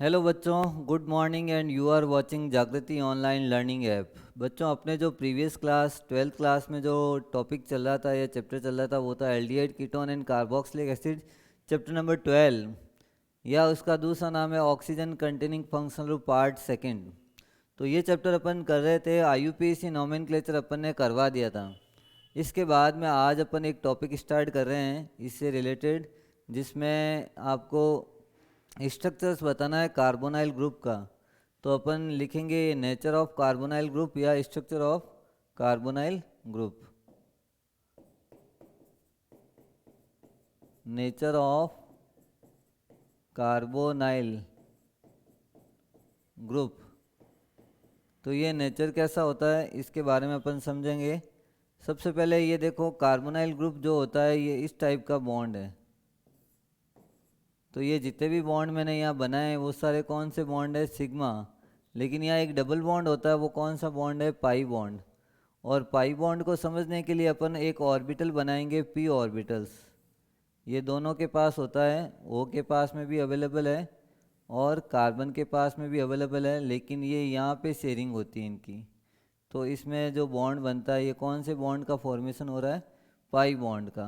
Hello बच्चों, good morning and you are watching Jagriti online learning app. बच्चों, अपने जो प्रीवियस क्लास 12th क्लास में जो टॉपिक चल रहा था या चैप्टर चल रहा था वो था aldehyde ketone and carboxylic acid, chapter number 12, या उसका दूसरा नाम है oxygen containing functional group part second. तो ये चैप्टर अपन कर रहे थे, आईयूपीएसी नोमेनक्लेचर अपन ने करवा दिया था। इसके बाद में आज अपन एक टॉपिक स्टार्ट कर रहे हैं इससे रिलेटेड, जिसमें आपको स्ट्रक्चर्स बताना है कार्बोनाइल ग्रुप का। तो अपन लिखेंगे नेचर ऑफ कार्बोनाइल ग्रुप या structure of carbonyl group. Nature of carbonyl group. तो ये नेचर कैसा होता है इसके बारे में अपन समझेंगे। सबसे पहले ये देखो, कार्बोनाइल ग्रुप जो होता है ये इस टाइप का बॉन्ड है। तो ये जितने भी बॉन्ड मैंने यहाँ बनाए हैं वो सारे कौन से बॉन्ड है? सिग्मा। लेकिन यहाँ एक डबल बॉन्ड होता है, वो कौन सा बॉन्ड है? Pi bond. और पाई बॉन्ड को समझने के लिए अपन एक ऑर्बिटल बनाएंगे, पी ऑर्बिटल्स। ये दोनों के पास होता है, ओ के पास में भी अवेलेबल है और कार्बन के पास में भी अवेलेबल है, लेकिन ये यहाँ पे शेयरिंग होती है इनकी। तो इसमें जो बॉन्ड बनता है ये कौन से बॉन्ड का फॉर्मेशन हो रहा है? पाई बॉन्ड का।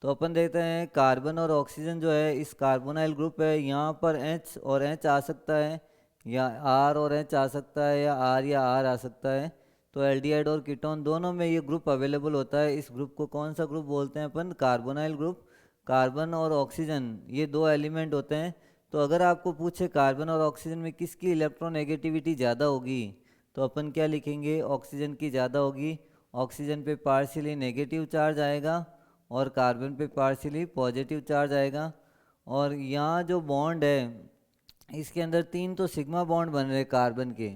तो अपन देखते हैं कार्बन और ऑक्सीजन जो है इस कार्बोनाइल ग्रुप है, यहाँ पर H और H आ सकता है, या R और H आ सकता है, या R या R आ सकता है। तो एल्डिहाइड और कीटोन दोनों में ये ग्रुप अवेलेबल होता है। इस ग्रुप को कौन सा ग्रुप बोलते हैं अपन? Carbonyl group. कार्बन और ऑक्सीजन ये दो एलिमेंट होते हैं। तो अगर आपको पूछे कार्बन और ऑक्सीजन में किसकी इलेक्ट्रोनेगेटिविटी ज़्यादा होगी, तो अपन क्या लिखेंगे? ऑक्सीजन की ज़्यादा होगी। ऑक्सीजन पे पार्शियली नेगेटिव चार्ज आएगा और कार्बन पे पार्शियली पॉजिटिव चार्ज आएगा। और यहाँ जो बॉन्ड है इसके अंदर तीन तो सिग्मा बॉन्ड बन रहे हैं कार्बन के,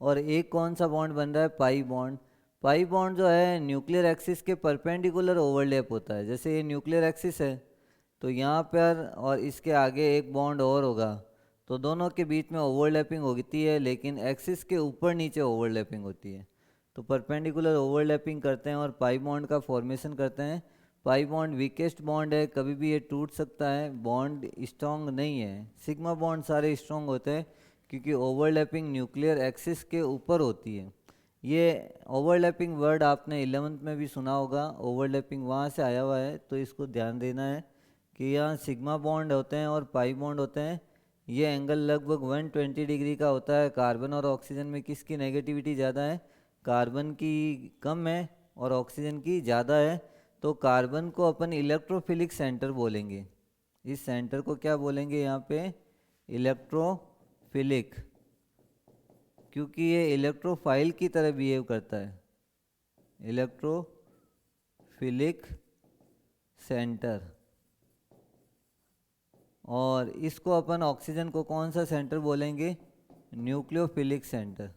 और एक कौन सा बॉन्ड बन रहा है? Pi bond. पाई बॉन्ड जो है न्यूक्लियर एक्सिस के परपेंडिकुलर ओवरलैप होता है। जैसे ये न्यूक्लियर एक्सिस है तो यहाँ पर और इसके आगे एक बॉन्ड और होगा, तो दोनों के बीच में ओवरलैपिंग होती है, लेकिन एक्सिस के ऊपर नीचे ओवरलैपिंग होती है। तो परपेंडिकुलर ओवरलैपिंग करते हैं और पाई बॉन्ड का फॉर्मेशन करते हैं। पाई बॉन्ड वीकेस्ट बॉन्ड है, कभी भी ये टूट सकता है, बॉन्ड स्ट्रॉन्ग नहीं है। सिग्मा बॉन्ड सारे स्ट्रॉन्ग होते हैं क्योंकि ओवरलैपिंग न्यूक्लियर एक्सिस के ऊपर होती है। ये ओवरलैपिंग वर्ड आपने 11th में भी सुना होगा, ओवरलैपिंग वहाँ से आया हुआ है, तो इसको ध्यान देना है कि यहाँ सिग्मा बॉन्ड होते हैं और पाई बॉन्ड होते हैं। ये एंगल लगभग 120 डिग्री का होता है। कार्बन और ऑक्सीजन में किसकी नेगेटिविटी ज़्यादा है? कार्बन की कम है और ऑक्सीजन की ज़्यादा है। तो कार्बन को अपन इलेक्ट्रोफिलिक सेंटर बोलेंगे। इस सेंटर को क्या बोलेंगे यहाँ पे? इलेक्ट्रोफिलिक, क्योंकि ये इलेक्ट्रोफाइल की तरह बिहेव करता है। Electrophilic centre. और इसको अपन ऑक्सीजन को कौन सा सेंटर बोलेंगे? Nucleophilic centre.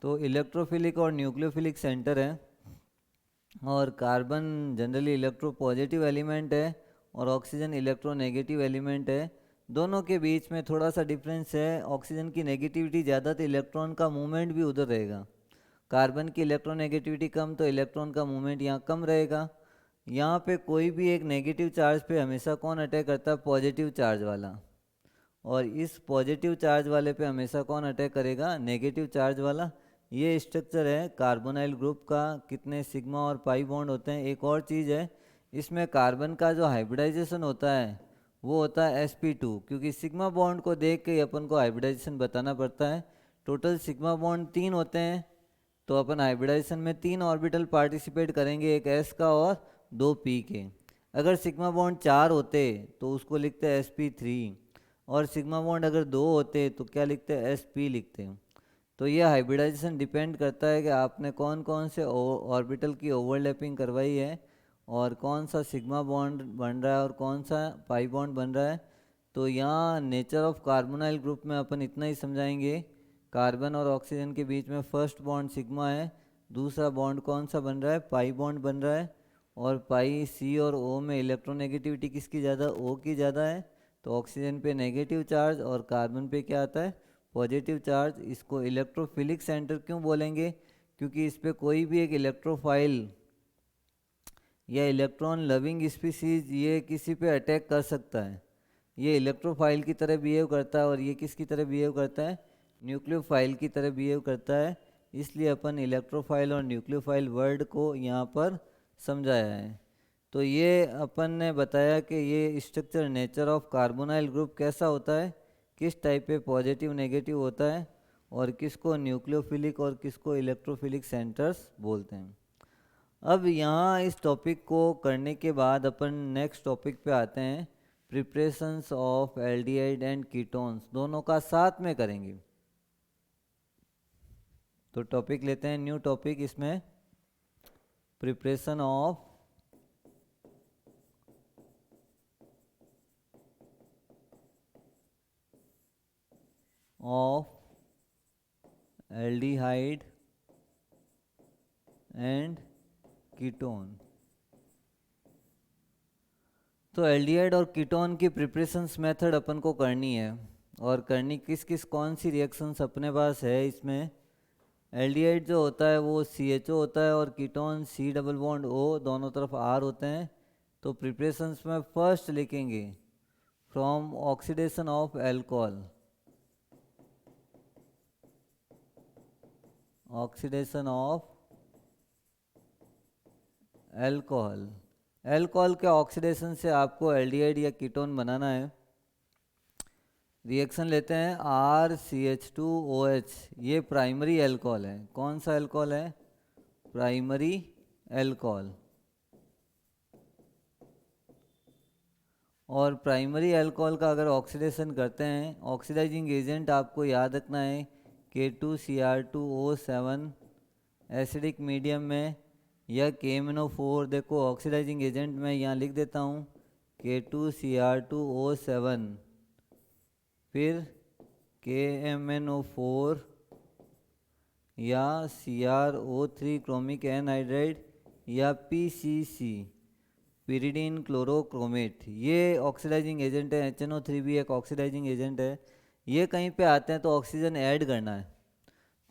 तो इलेक्ट्रोफिलिक और न्यूक्लियोफिलिक सेंटर है। और carbon generally electro positive element है और ऑक्सीजन इलेक्ट्रोनेगेटिव एलिमेंट है। दोनों के बीच में थोड़ा सा डिफरेंस है, ऑक्सीजन की नेगेटिविटी ज़्यादा तो इलेक्ट्रॉन का मूवमेंट भी उधर रहेगा। कार्बन की इलेक्ट्रोनेगेटिविटी कम तो इलेक्ट्रॉन का मूवमेंट यहाँ कम रहेगा। यहाँ पे कोई भी एक नेगेटिव चार्ज पे हमेशा कौन अटैक करता है? पॉजिटिव चार्ज वाला। और इस पॉजिटिव चार्ज वाले पे हमेशा कौन अटैक करेगा? नेगेटिव चार्ज वाला। ये स्ट्रक्चर है कार्बोनाइल ग्रुप का। कितने सिग्मा और पाई बॉन्ड होते हैं। एक और चीज़ है, इसमें कार्बन का जो हाइब्रिडाइजेशन होता है वो होता है sp2, क्योंकि सिग्मा बॉन्ड को देख के अपन को हाइब्रिडाइजेशन बताना पड़ता है। टोटल सिग्मा बॉन्ड 3 होते हैं, तो अपन हाइब्रिडाइजेशन में 3 ऑर्बिटल पार्टिसिपेट करेंगे, एक s का और 2 p के। अगर सिग्मा बॉन्ड 4 होते तो उसको लिखते हैं sp3, और सिग्मा बॉन्ड अगर 2 होते तो क्या लिखते हैं? sp लिखते हैं। तो ये हाइब्रिडाइजेशन डिपेंड करता है कि आपने कौन कौन से ऑर्बिटल की ओवरलैपिंग करवाई है और कौन सा सिग्मा बॉन्ड बन रहा है और कौन सा पाई बॉन्ड बन रहा है। तो यहाँ नेचर ऑफ कार्बोनाइल ग्रुप में अपन इतना ही समझाएंगे। कार्बन और ऑक्सीजन के बीच में फर्स्ट बॉन्ड सिग्मा है, दूसरा बॉन्ड कौन सा बन रहा है? पाई बॉन्ड बन रहा है। और पाई सी और ओ में इलेक्ट्रोनेगेटिविटी किसकी ज़्यादा? ओ की ज़्यादा है। तो ऑक्सीजन पे नेगेटिव चार्ज और कार्बन पे क्या आता है? Positive charge. इसको इलेक्ट्रोफिलिक सेंटर क्यों बोलेंगे? क्योंकि इस पर कोई भी एक इलेक्ट्रोफाइल या इलेक्ट्रॉन लविंग स्पीसीज, ये किसी पे अटैक कर सकता है। ये इलेक्ट्रोफाइल की तरह बिहेव करता है और ये किसकी तरह बिहेव करता है, न्यूक्लियोफाइल की तरह बिहेव करता है। इसलिए अपन इलेक्ट्रोफाइल और न्यूक्लियोफाइल वर्ड को यहाँ पर समझाया है। तो ये अपन ने बताया कि ये structure nature of carbonyl group कैसा होता है, किस टाइप पे पॉजिटिव नेगेटिव होता है, और किसको न्यूक्लियोफिलिक और किसको इलेक्ट्रोफिलिक सेंटर्स बोलते हैं। अब यहाँ इस टॉपिक को करने के बाद अपन नेक्स्ट टॉपिक पे आते हैं, preparations of aldehyde and ketones, दोनों का साथ में करेंगे। तो टॉपिक लेते हैं, न्यू टॉपिक, इसमें preparation of aldehyde and ketone. तो एल्डिहाइड और कीटोन की प्रिपरेशंस मेथड अपन को करनी है, और करनी किस किस कौन सी रिएक्शंस अपने पास है इसमें। एल्डिहाइड जो होता है वो CHO होता है और ketone C double bond O, दोनों तरफ R होते हैं। तो प्रिपरेशंस में फर्स्ट लिखेंगे from oxidation of alcohol, oxidation of alcohol. Alcohol के ऑक्सीडेशन से आपको एल्डिहाइड या कीटोन बनाना है। रिएक्शन लेते हैं RCH2OH, ये प्राइमरी एल्कोहल है। कौन सा एल्कोहल है, प्राइमरी एल्कोहल। और प्राइमरी अल्कोहल का अगर ऑक्सीडेशन करते हैं, ऑक्सीडाइजिंग एजेंट आपको याद रखना है K2Cr2O7 एसिडिक मीडियम में, या KMnO4। देखो ऑक्सीडाइजिंग एजेंट मैं यहाँ लिख देता हूँ K2Cr2O7, फिर KMnO4 या CrO3 क्रोमिक एनहाइड्राइड, या PCC पिरिडीन क्लोरोक्रोमेट, ये ऑक्सीडाइजिंग एजेंट है। HNO3 भी एक ऑक्सीडाइजिंग एजेंट है। ये कहीं पे आते हैं तो ऑक्सीजन ऐड करना है,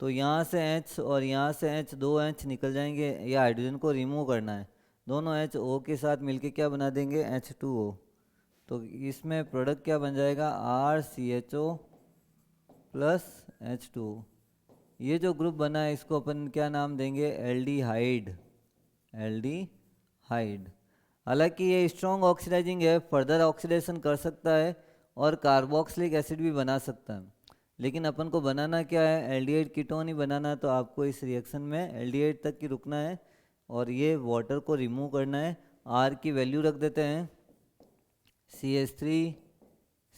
तो यहाँ से H और यहाँ से H, दो H निकल जाएंगे, या हाइड्रोजन को रिमूव करना है। दोनों H O के साथ मिलके क्या बना देंगे, H2O। तो इसमें प्रोडक्ट क्या बन जाएगा, RCHO प्लस H2O। ये जो ग्रुप बना है इसको अपन क्या नाम देंगे, एल्डिहाइड, एल्डिहाइड। हालांकि ये स्ट्रॉन्ग ऑक्सीडाइजिंग है, फर्दर ऑक्सीडेशन कर सकता है और कार्बोक्सिलिक एसिड भी बना सकता है। लेकिन अपन को बनाना क्या है, एल्डिहाइड कीटोन ही बनाना है। तो आपको इस रिएक्शन में एल्डिहाइड तक ही रुकना है और ये वाटर को रिमूव करना है। R की वैल्यू रख देते हैं CH3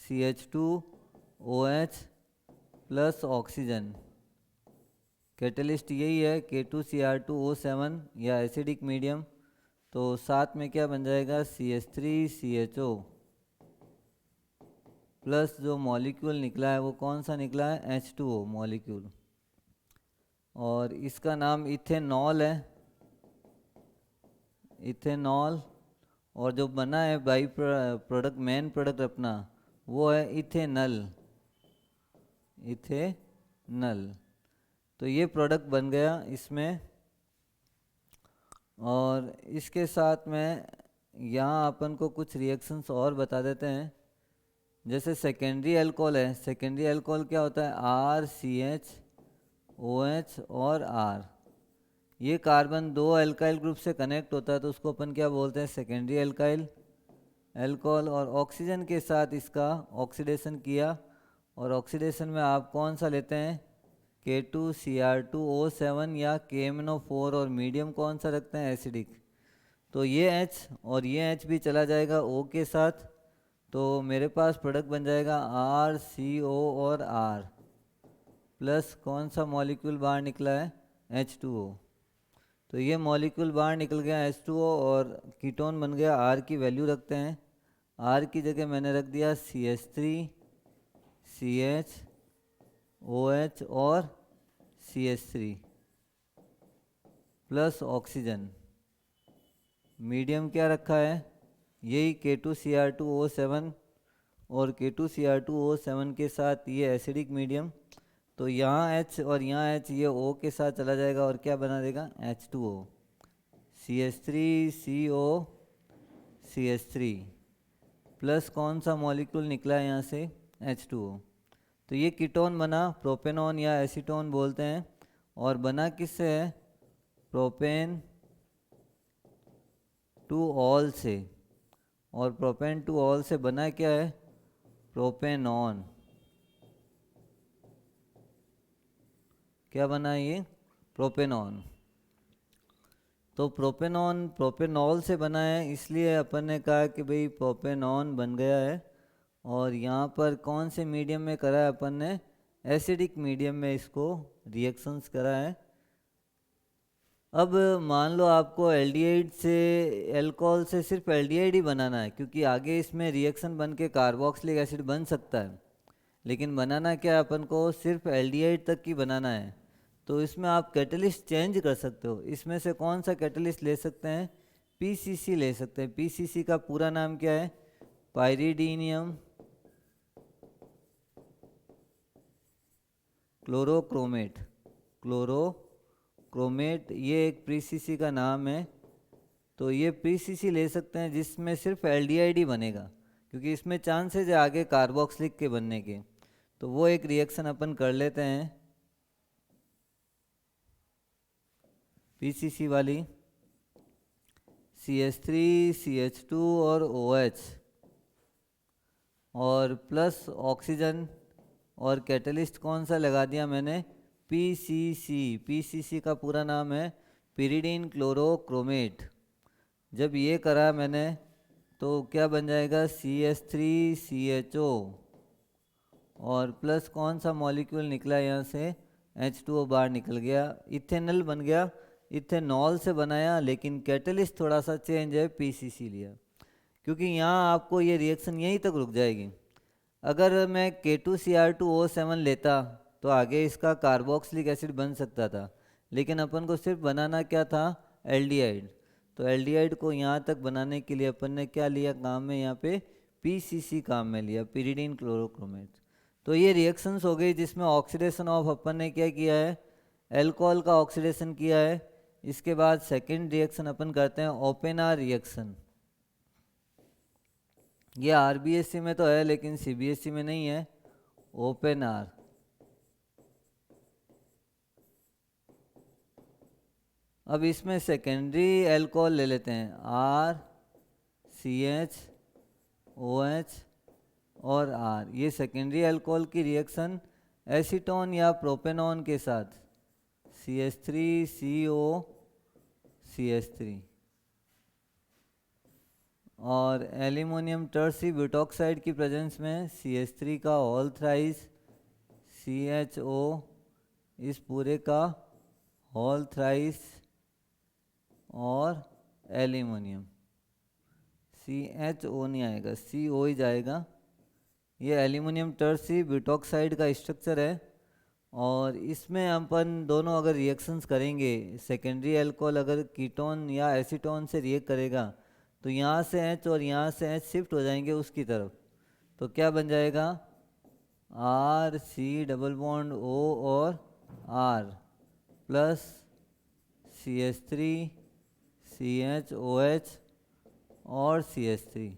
CH2OH plus oxygen. Catalyst यही है K2Cr2O7 या एसिडिक मीडियम। तो साथ में क्या बन जाएगा, CH3CHO प्लस जो मॉलिक्यूल निकला है वो कौन सा निकला है, H2O मॉलिक्यूल, और इसका नाम इथेनॉल है, इथेनॉल। और जो बना है बाई प्रोडक्ट, मेन प्रोडक्ट अपना वो है इथेनल, इथेनल। तो ये प्रोडक्ट बन गया इसमें। और इसके साथ में यहाँ अपन को कुछ रिएक्शंस और बता देते हैं। जैसे सेकेंडरी अल्कोहल है, सेकेंडरी अल्कोहल क्या होता है, RCHOH और R। ये कार्बन दो अल्काइल ग्रुप से कनेक्ट होता है तो उसको अपन क्या बोलते हैं, सेकेंडरी अल्काइल अल्कोहल। और ऑक्सीजन के साथ इसका ऑक्सीडेशन किया, और ऑक्सीडेशन में आप कौन सा लेते हैं, K2Cr2O7 या KMnO4, और मीडियम कौन सा रखते हैं, एसिडिक। तो ये H और ये H भी चला जाएगा O के साथ, तो मेरे पास प्रोडक्ट बन जाएगा RCO और R प्लस कौन सा मॉलिक्यूल बाहर निकला है, H2O। तो ये मॉलिक्यूल बाहर निकल गया H2O और कीटोन बन गया। R की वैल्यू रखते हैं, R की जगह मैंने रख दिया CH3 CHOH और CH3 प्लस ऑक्सीजन। मीडियम क्या रखा है, यही K2Cr2O7, और K2Cr2O7 के साथ ये एसिडिक मीडियम। तो यहाँ H और यहाँ H ये O के साथ चला जाएगा और क्या बना देगा, H2O CH3CO CH3 प्लस कौन सा मॉलिक्यूल निकला है यहाँ से, H2O। तो ये कीटोन बना, प्रोपेनॉन या एसीटोन बोलते हैं। और बना किससे है, प्रोपेन टू ऑल से। और प्रोपेन टू ऑल से बना क्या है, प्रोपेनॉन। क्या बना ये, प्रोपेनॉन। तो प्रोपेनॉन प्रोपेनॉल से बना है, इसलिए अपन ने कहा कि भाई प्रोपेनॉन बन गया है। और यहाँ पर कौन से मीडियम में करा है अपन ने, एसिडिक मीडियम में इसको रिएक्शंस करा है। अब मान लो आपको एल्डिहाइड से, अल्कोहल से सिर्फ एल्डिहाइड ही बनाना है, क्योंकि आगे इसमें रिएक्शन बन के कार्बोक्सिलिक एसिड बन सकता है। लेकिन बनाना क्या है अपन को, सिर्फ एल्डिहाइड तक की बनाना है। तो इसमें आप कैटलिस्ट चेंज कर सकते हो। इसमें से कौन सा कैटलिस्ट ले सकते हैं, पीसीसी ले सकते हैं। पीसीसी का पूरा नाम क्या है, पाइरिडीनियम क्लोरोक्रोमेट। क्लोरोक्रोमेट ये एक पीसीसी का नाम है। तो ये पीसीसी ले सकते हैं जिसमें सिर्फ एल्डिहाइड ही बनेगा, क्योंकि इसमें चांसेज है आगे कार्बोक्सिलिक के बनने के। तो वो एक रिएक्शन अपन कर लेते हैं, पीसीसी वाली। CH3CH2 और OH और प्लस ऑक्सीजन। और कैटलिस्ट कौन सा लगा दिया मैंने, पीसीसी। पीसीसी का पूरा नाम है पिरिडीन क्लोरोक्रोमेट। जब ये करा मैंने तो क्या बन जाएगा, CH3CHO और प्लस कौन सा मॉलिक्यूल निकला यहाँ से, H2O बाहर निकल गया, इथेनॉल बन गया। इथेनॉल से बनाया, लेकिन कैटलिस्ट थोड़ा सा चेंज है, पीसीसी लिया। क्योंकि यहाँ आपको ये रिएक्शन यहीं तक रुक जाएगी। अगर मैं K2Cr2O7 लेता तो आगे इसका कार्बोक्सिलिक एसिड बन सकता था, लेकिन अपन को सिर्फ बनाना क्या था, एल्डिहाइड। तो एल्डिहाइड को यहाँ तक बनाने के लिए अपन ने क्या लिया काम में, यहाँ पे पीसीसी काम में लिया, पिरिडीन क्लोरोक्रोमेट। तो ये रिएक्शंस हो गई जिसमें ऑक्सीडेशन ऑफ अपन ने क्या किया है, अल्कोहल का ऑक्सीडेशन किया है। इसके बाद सेकेंड रिएक्शन अपन करते हैं ओपन आर रिएक्शन। ये आरबीएससी में तो है लेकिन सीबीएसई में नहीं है, ओपन आर। अब इसमें सेकेंडरी अल्कोहल ले लेते हैं, RCH और R। ये सेकेंडरी अल्कोहल की रिएक्शन एसीटोन या प्रोपेनॉन के साथ, CH3COCH3 और एल्यूमिनियम टर्सी ब्यूटॉक्साइड की प्रेजेंस में CH3 का होल थ्राइस, CHO इस पूरे का होल थ्राइस और एल्यूमिनियम, CHO नहीं आएगा, CO ही जाएगा। ये एल्यूमिनियम टर्सी ब्यूटॉक्साइड का स्ट्रक्चर है। और इसमें अपन दोनों अगर रिएक्शंस करेंगे, सेकेंडरी अल्कोहल अगर कीटोन या एसीटोन से रिएक्ट करेगा तो यहाँ से H और यहाँ से H शिफ्ट हो जाएंगे उसकी तरफ। तो क्या बन जाएगा, RC डबल बॉन्ड O और R प्लस CH3 CHOH और CH3।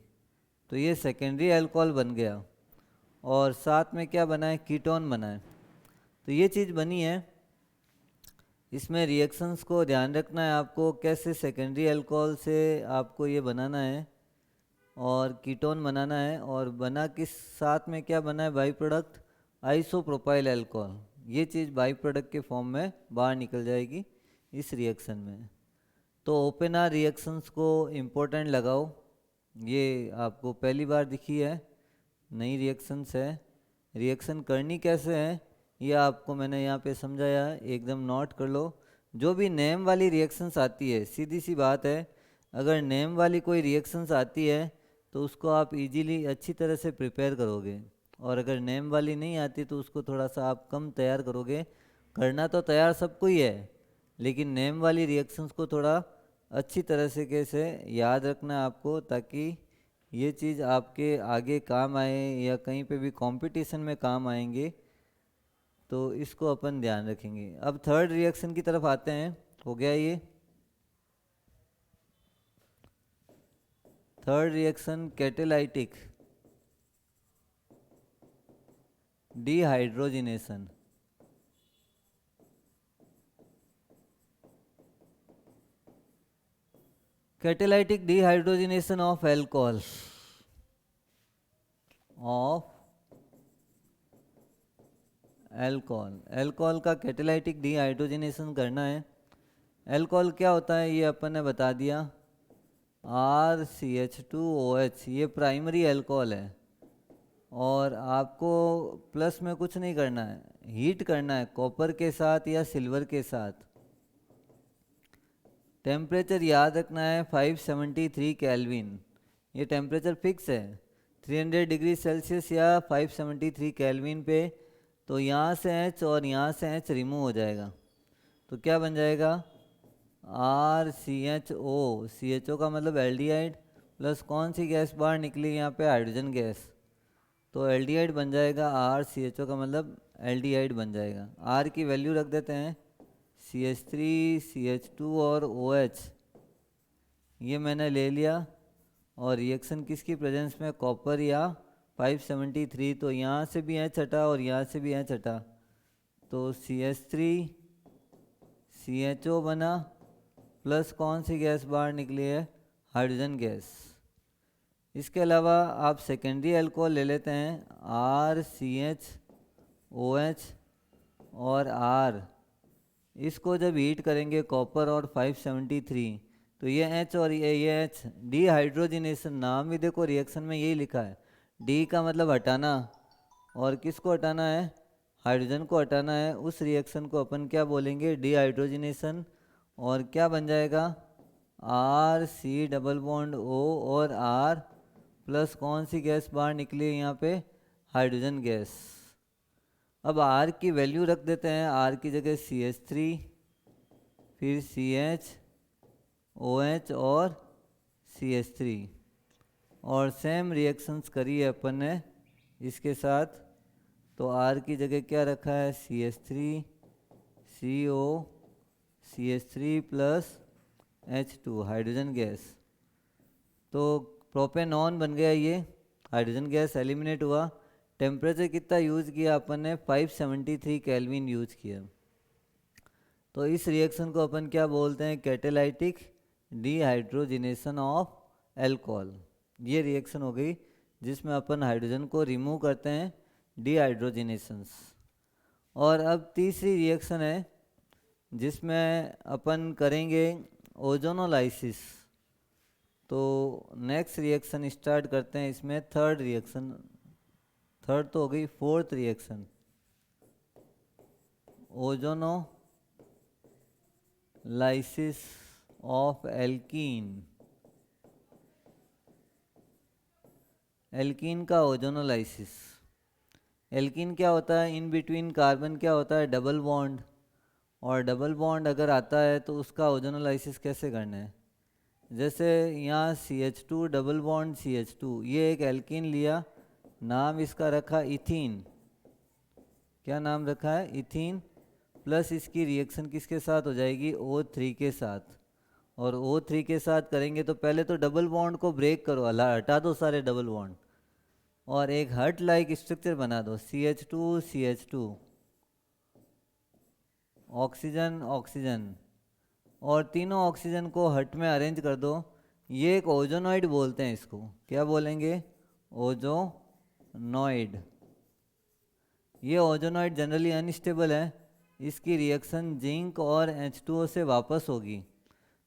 तो ये सेकेंडरी अल्कोहल बन गया। और साथ में क्या बना है, कीटोन बना है। तो ये चीज़ बनी है। इसमें रिएक्शंस को ध्यान रखना है आपको, कैसे सेकेंडरी अल्कोहल से आपको ये बनाना है और कीटोन बनाना है। और बना किस साथ में क्या बना है, बाई प्रोडक्ट आइसोप्रोपाइल अल्कोहल। ये चीज़ बाई प्रोडक्ट के फॉर्म में बाहर निकल जाएगी इस रिएक्शन में। तो ओपन आर रिएक्शंस को इम्पोर्टेंट लगाओ। ये आपको पहली बार दिखी है, नई रिएक्शंस है। रिएक्शन करनी कैसे है ये आपको मैंने यहाँ पे समझाया, एकदम नोट कर लो। जो भी नेम वाली रिएक्शंस आती है, सीधी सी बात है, अगर नेम वाली कोई रिएक्शंस आती है तो उसको आप इजीली अच्छी तरह से प्रिपेयर करोगे। और अगर नेम वाली नहीं आती तो उसको थोड़ा सा आप कम तैयार करोगे। करना तो तैयार सबको ही है, लेकिन नेम वाली रिएक्शंस को थोड़ा अच्छी तरह से कैसे याद रखना है आपको, ताकि ये चीज़ आपके आगे काम आए या कहीं पे भी कंपटीशन में काम आएंगे। तो इसको अपन ध्यान रखेंगे। अब थर्ड रिएक्शन की तरफ आते हैं, हो गया ये। Third reaction catalytic dehydrogenation. Catalytic dehydrogenation of alcohol alcohol का कैटेलाइटिक डिहाइड्रोजिनेशन करना है। एल्कोहल क्या होता है ये अपन ने बता दिया, RCH2OH, ये प्राइमरी एल्कोहल है। और आपको प्लस में कुछ नहीं करना है, हीट करना है कॉपर के साथ या सिल्वर के साथ। टेम्परेचर याद रखना है 573 केल्विन, ये टेम्परेचर फिक्स है 300 डिग्री सेल्सियस या 573 केल्विन पे। तो यहाँ से H और यहाँ से H रिमूव हो जाएगा, तो क्या बन जाएगा RCHO। CHO का मतलब एल्डिहाइड, प्लस कौन सी गैस बाहर निकली यहाँ पे, हाइड्रोजन गैस, तो एल्डिहाइड बन जाएगा। RCHO का मतलब एल्डिहाइड बन जाएगा। R की वैल्यू रख देते हैं CH3 CH2 और OH, ये मैंने ले लिया। और रिएक्शन किसकी प्रेजेंस में, कॉपर या 573, तो यहाँ से भी H हटा और यहाँ से भी H हटा, तो CH3 CHO बना, प्लस कौन सी गैस बाहर निकली है, हाइड्रोजन गैस। इसके अलावा आप सेकेंडरी अल्कोहल ले लेते हैं RCHOH और R, इसको जब हीट करेंगे कॉपर और 573, तो ये H और ये H, डिहाइड्रोजिनेशन, नाम भी देखो रिएक्शन में यही लिखा है, डी का मतलब हटाना, और किसको हटाना है, हाइड्रोजन को हटाना है। उस रिएक्शन को अपन क्या बोलेंगे, डिहाइड्रोजिनेशन। और क्या बन जाएगा RC डबल बॉन्ड O और R, प्लस कौन सी गैस बाहर निकली है यहाँ पे, हाइड्रोजन गैस। अब R की वैल्यू रख देते हैं, R की जगह CH3, फिर CHOH और CH3, और सेम रिएक्शंस करी है अपन ने इसके साथ। तो R की जगह क्या रखा है, CH3 CO CH3 plus H2, hydrogen gas. तो प्रोपेनॉन बन गया, ये हाइड्रोजन गैस एलिमिनेट हुआ। टेम्परेचर कितना यूज़ किया अपन ने, 573 केल्विन यूज किया। तो इस रिएक्शन को अपन क्या बोलते हैं, कैटेलाइटिक डिहाइड्रोजिनेशन ऑफ एल्कोहल। ये रिएक्शन हो गई जिसमें अपन हाइड्रोजन को रिमूव करते हैं, डिहाइड्रोजिनेशंस। और अब तीसरी रिएक्शन है जिसमें अपन करेंगे ओजोनोलाइसिस। तो नेक्स्ट रिएक्शन स्टार्ट करते हैं, इसमें थर्ड रिएक्शन, थर्ड तो हो गई, fourth reaction ozonolysis of alkene. Alkene का ओजोनोलाइसिस। एल्कीन क्या होता है, इन बिटवीन कार्बन क्या होता है, डबल बॉन्ड, और डबल बॉन्ड अगर आता है तो उसका ओजोनोलाइसिस कैसे करना है। जैसे यहाँ CH2 डबल बॉन्ड CH2, ये एक एल्कीन लिया, नाम इसका रखा इथीन। क्या नाम रखा है, इथीन। प्लस इसकी रिएक्शन किसके साथ हो जाएगी, O3 के साथ। और O3 के साथ करेंगे तो पहले तो डबल बॉन्ड को ब्रेक करो, हटा दो सारे डबल बॉन्ड, और एक हर्ट लाइक स्ट्रक्चर बना दो, CH2 CH2, ऑक्सीजन ऑक्सीजन, और तीनों ऑक्सीजन को हर्ट में अरेंज कर दो। ये एक ओजोनॉइड बोलते हैं इसको, क्या बोलेंगे, ओजोनॉइड। ये ओजोनॉइड जनरली अनस्टेबल है, इसकी रिएक्शन जिंक और H2O से वापस होगी।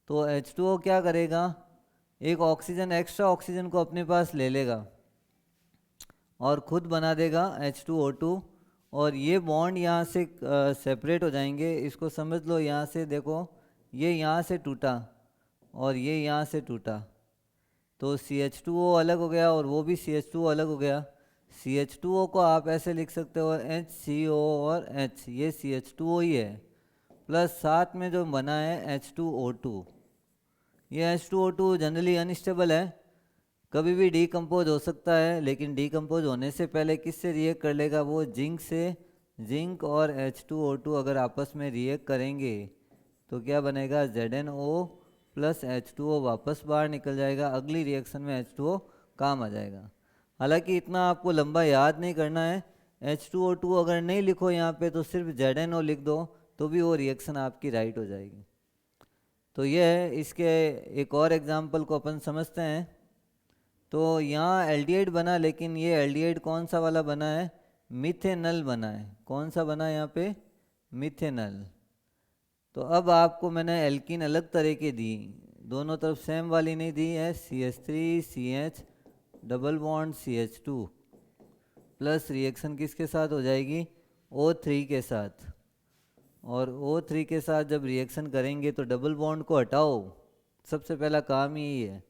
तो H2O क्या करेगा, एक ऑक्सीजन, एक्स्ट्रा ऑक्सीजन को अपने पास ले लेगा और खुद बना देगा H2O2, और ये बॉन्ड यहाँ से सेपरेट हो जाएंगे। इसको समझ लो, यहाँ से देखो, ये यहाँ से टूटा और ये यहाँ से टूटा, तो CH2O अलग हो गया और वो भी CH2O अलग हो गया। CH2O को आप ऐसे लिख सकते हो HCO और H, ये CH2O ही है, प्लस साथ में जो बना है H2O2। ये H2O2 जनरली अनस्टेबल है, कभी भी डीकम्पोज हो सकता है, लेकिन डीकम्पोज होने से पहले किससे रिएक्ट कर लेगा, वो जिंक से। जिंक और H2O2 अगर आपस में रिएक्ट करेंगे तो क्या बनेगा, ZnO प्लस H2O वापस बाहर निकल जाएगा, अगली रिएक्शन में H2O काम आ जाएगा। हालांकि इतना आपको लंबा याद नहीं करना है, H2O2 अगर नहीं लिखो यहाँ पे तो सिर्फ ZNO लिख दो तो भी वो रिएक्शन आपकी राइट हो जाएगी। तो ये है, इसके एक और एग्जांपल को अपन समझते हैं। तो यहाँ एल्डिहाइड बना, लेकिन ये एल्डिहाइड कौन सा वाला बना है, मिथेनल बना है। कौन सा बना है यहाँ पे, मिथेनल। तो अब आपको मैंने एल्कीन अलग तरह के दी, दोनों तरफ सेम वाली नहीं दी है। CH3CH double bond CH2 plus reaction किसके साथ हो जाएगी, O3 के साथ। और O3 के साथ जब रिएक्शन करेंगे तो डबल बॉन्ड को हटाओ, सबसे पहला काम ही यही है।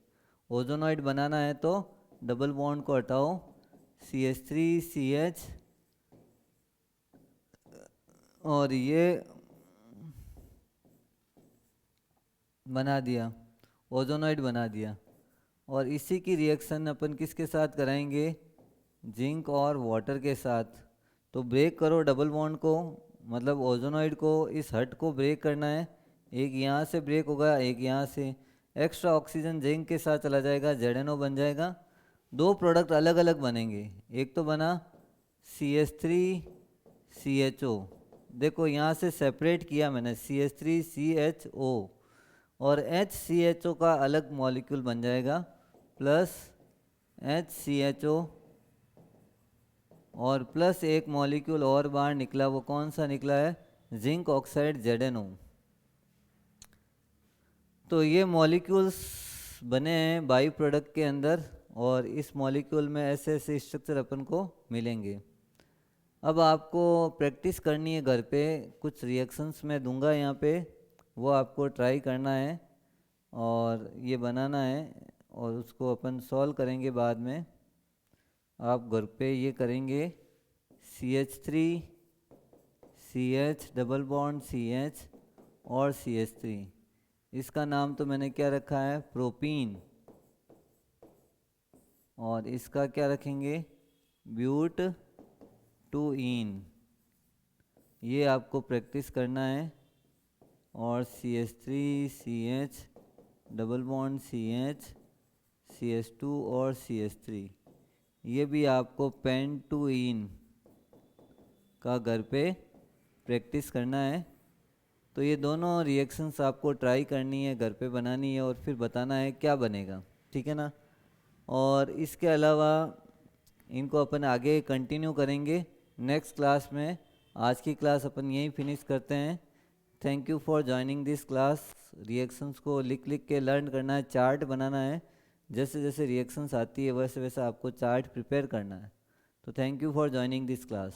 ओजोनॉइड बनाना है तो डबल बॉन्ड को हटाओ, CH3CH और ये बना दिया, ओजोनॉइड बना दिया। और इसी की रिएक्शन अपन किसके साथ कराएंगे, जिंक और वाटर के साथ। तो ब्रेक करो डबल बॉन्ड को, मतलब ओजोनॉइड को, इस हट को ब्रेक करना है। एक यहाँ से ब्रेक होगा, एक यहाँ से। एक्स्ट्रा ऑक्सीजन जिंक के साथ चला जाएगा, ZNO बन जाएगा। दो प्रोडक्ट अलग अलग बनेंगे, एक तो बना CH3CHO, देखो यहाँ से सेपरेट किया मैंने, CH3CHO, और HCHO का अलग मॉलिक्यूल बन जाएगा, प्लस HCHO, और प्लस एक मॉलिक्यूल और बाहर निकला, वो कौन सा निकला है, जिंक ऑक्साइड ZNO। तो ये मॉलिक्यूल्स बने हैं बाई प्रोडक्ट के अंदर, और इस मॉलिक्यूल में ऐसे ऐसे स्ट्रक्चर अपन को मिलेंगे। अब आपको प्रैक्टिस करनी है घर पे, कुछ रिएक्शंस मैं दूंगा यहाँ पे, वो आपको ट्राई करना है और ये बनाना है, और उसको अपन सॉल्व करेंगे बाद में। आप घर पे ये करेंगे, CH3CH डबल बॉन्ड CH और CH3, इसका नाम तो मैंने क्या रखा है, प्रोपीन, और इसका क्या रखेंगे, ब्यूट-टू-ईन। ये आपको प्रैक्टिस करना है। और CH3CH double bond CH CH2 और CH3, ये भी आपको पेंटुईन का घर पे प्रैक्टिस करना है। तो ये दोनों रिएक्शंस आपको ट्राई करनी है, घर पे बनानी है, और फिर बताना है क्या बनेगा, ठीक है ना। और इसके अलावा इनको अपन आगे कंटिन्यू करेंगे नेक्स्ट क्लास में। आज की क्लास अपन यहीं फिनिश करते हैं। Thank you for joining this class. Reactions को लिख लिख के लर्न करना है, चार्ट बनाना है, जैसे जैसे रिएक्शंस आती है वैसे वैसे आपको चार्ट प्रिपेयर करना है। तो thank you for joining this class.